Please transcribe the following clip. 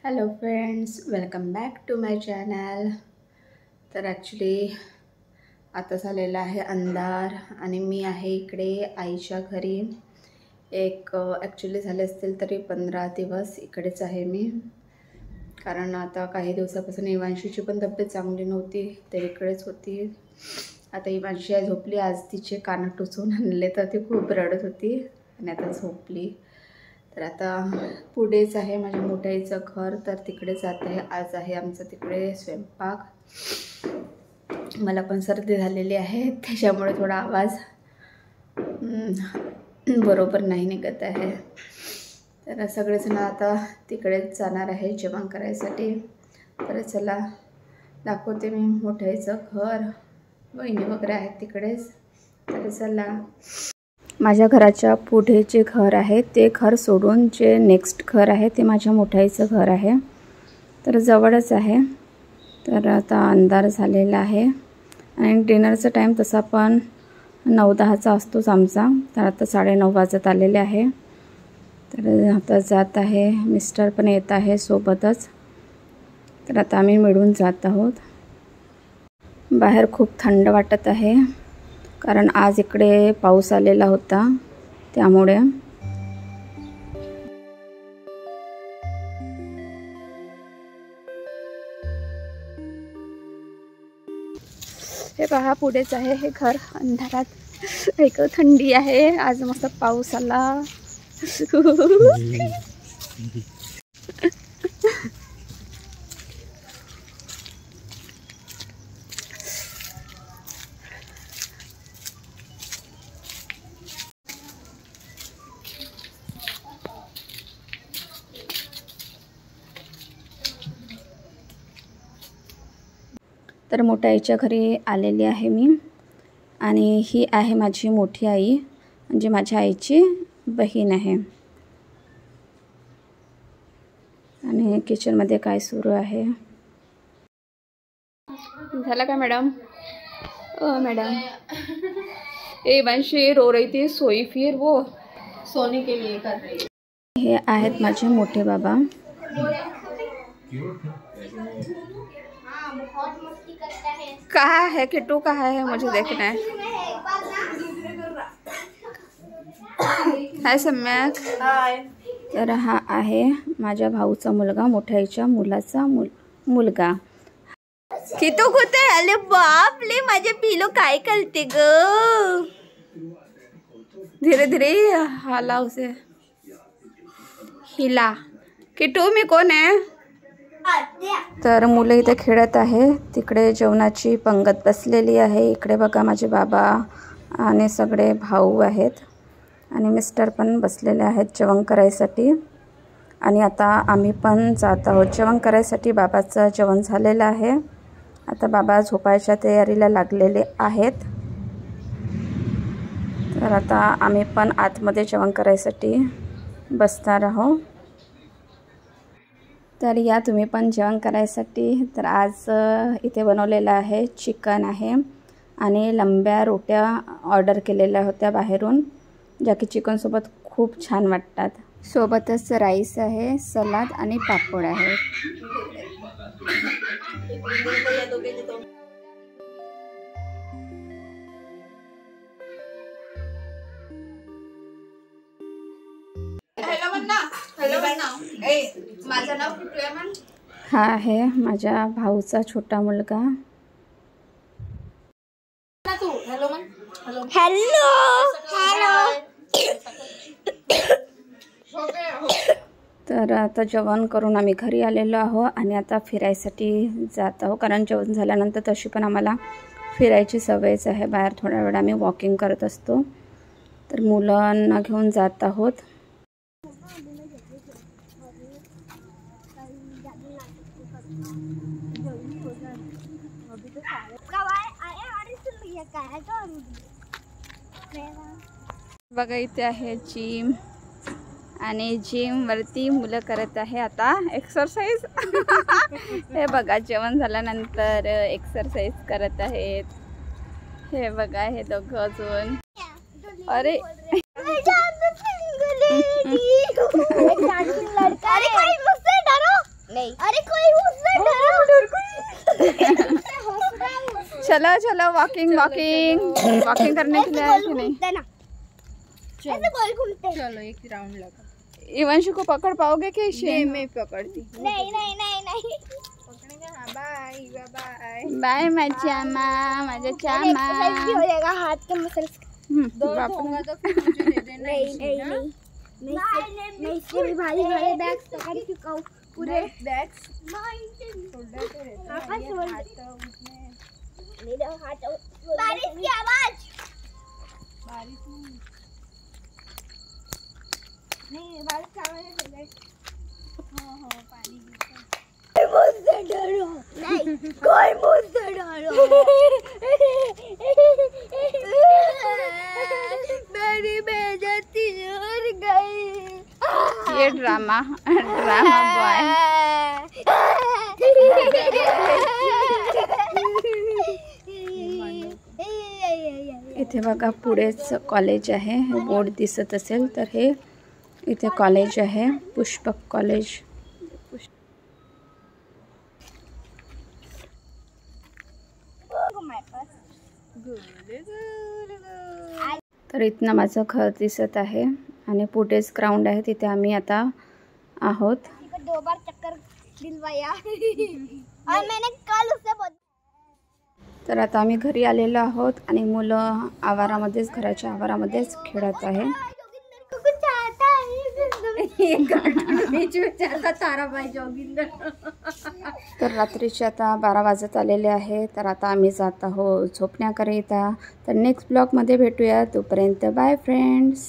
Hello friends, welcome back to my channel. तर actually आता झालेला आहे अंधार आणि मी आहे इकडे आईच्या घरी. ॲक्च्युली झाले असतील तरी 15 दिवस इकडेच आहे मी, कारण आता काही दिवसापासून इवांशीची पण तब्येत चांगली नव्हती, तर इकडेच होती. आता इवांशी आई झोपली. आज तिचे कान टोचून आणले तर ती खूप रडत होती आणि आता झोपली. तर आता पुढेच आहे माझ्या मोठ्या आईचं घर, तर तिकडे जात आहे. आज आहे आमचं तिकडे स्वयंपाक. मला पण सर्दी झालेली आहे, त्याच्यामुळे थोडा आवाज बरोबर नाही निघत आहे. तर सगळेजण आता तिकडेच जाणार आहे जेवण करायसाठी. तर चला दाखवते मी मोठ्या आईचं घर. वहिनी वगैरे आहेत तिकडेच. तर चला, माझ्या घराच्या पुढे जे घर आहे ते घर सोडून जे नेक्स्ट घर आहे ते माझ्या मोठ्या आईचं घर आहे. तर जवळच आहे. तर आता अंधार झालेला आहे आणि डिनरचा टाईम तसा पण 9-10चा असतोच आमचा. तर आता 9:30 वाजत आलेले आहे. तर आता जात आहे. मिस्टर पण येत आहे सोबतच. तर आता आम्ही मिळून जात आहोत. बाहेर खूप थंड वाटत आहे, कारण आज इकडे पाऊस आलेला होता त्यामुळे. हे पहा, पुढेच आहे हे घर अंधारात. एक थंडी आहे, आज मस्त पाऊस आला. तर मोठ्या आईच्या घरी आलेली आहे मी, आणि ही आहे माझी मोठी आई, म्हणजे माझ्या आईची बहीण आहे. आणि किचनमध्ये काय सुरू आहे. झालं का मॅडम? मॅडम, ए वंशी रो रही थी, सोई फिर वो सोने के लिए कर रही. हे आहेत माझे मोठे बाबा. कहाँ है किट्टू, कहाँ है, मुझे देखना है. हाय सम्यक. तर हा आहे माझ्या भाऊचा मुलगा, मोठ्या आईच्या मुलाचा मुलगा. किट्टू कुठे? अरे बापले, माझे पिलो काय करते ग. धीरे धीरे हाला उसे, हिला. किट्टू, मी कोण आहे? तर मुलं इथे खेळत आहे. तिकडे जेवणाची पंगत बसलेली आहे. इकडे बघा माझे बाबा आणि सगळे भाऊ आहेत, आणि मिस्टर पण बसलेले आहेत जेवण करायसाठी. आणि आता आम्ही पण जात आहोत जेवण करायसाठी. बाबाचं जेवण झालेलं आहे. आता बाबा झोपायच्या तयारीला लागलेले आहेत. तर आता आम्ही पण आतमध्ये जेवण करायसाठी बसणार आहोत. तर या तुम्ही पण जेवण करायसाठी. तर आज इथे बनवलेलं आहे चिकन आहे, आणि लंब्या रोट्या ऑर्डर केलेल्या होत्या बाहेरून, ज्या की चिकनसोबत खूप छान वाटतात. सोबतच राईस आहे, सलाद आणि पापड आहे. माझं नाव हा आहे माझ्या भाऊचा छोटा मुलगा. Hello hello. तर आता जेवण करून आम्ही घरी आलेलो आहोत, आणि आता फिरायसाठी जात आहोत, कारण जेवण झाल्यानंतर तशी पण आम्हाला फिरायची सवयच आहे. बाहेर थोडा वेळ आम्ही वॉकिंग करत असतो. तर मुलांना घेऊन जात आहोत. बघा, इथे आहे जिम, आणि जिम वरती मुलं करत आहे आता एक्सरसाइज. हे बघा, जेवण झाल्यानंतर एक्सरसाइज करत आहेत. हे बघा, हे दोघं अजून. अरे चलो चलो वॉकिंग वॉकिंग वॉकिंग करने के लिए आए कि नहीं? चलो एक राउंड लगा। इवंशु को पकड़ पाओगे कैसे? मैं पकड़ती। नहीं नहीं नहीं नहीं पकड़ेंगे। हाँ बाय बाय बाय मचामा मजा चामा। एक्सरसाइज भी हो जाएगा हाथ के मसल्स। दर्द होगा तो फिर मुझे दे देना। नहीं नहीं नहीं मैं इससे भी भारी भारी बैग्स पकड़ चुका हूँ पूरे बैग्स शोल्डर पे रहते हैं ये हाथ उसमें। मेरा हाथ बारिश की आवाज। बारिश नहीं बारिश की आवाज है। हाँ हाँ पानी गिरता है। मुझसे डरो नहीं कोई मुझसे डरो। मेरी बेइज्जती हो गई। ये ड्रामा ड्रामा बॉय। इथे बघा पुढेच कॉलेज आहे, बोर्ड दिसत असेल तर हे इथे कॉलेज आहे, पुष्पक कॉलेज। तर इथनं माझं घर दिसत आहे आणि पुढेच ग्राउंड आहे, तिथे आम्ही आता आहोत। 2 बार चक्कर दिलवाया और मैंने कल उससे तर आता आम्ही घरी आलेलो आहोत आणि मुलं आवारामध्येच घराच्या आवारामध्येच खेळत आहे। तर रात्रीचे आता 12 वाजत आलेले आहे, तर आता आम्ही जात आहोत झोपण्याकरिता। तर नेक्स्ट ब्लॉगमध्ये भेटूया, तोपर्यंत बाय फ्रेंड्स।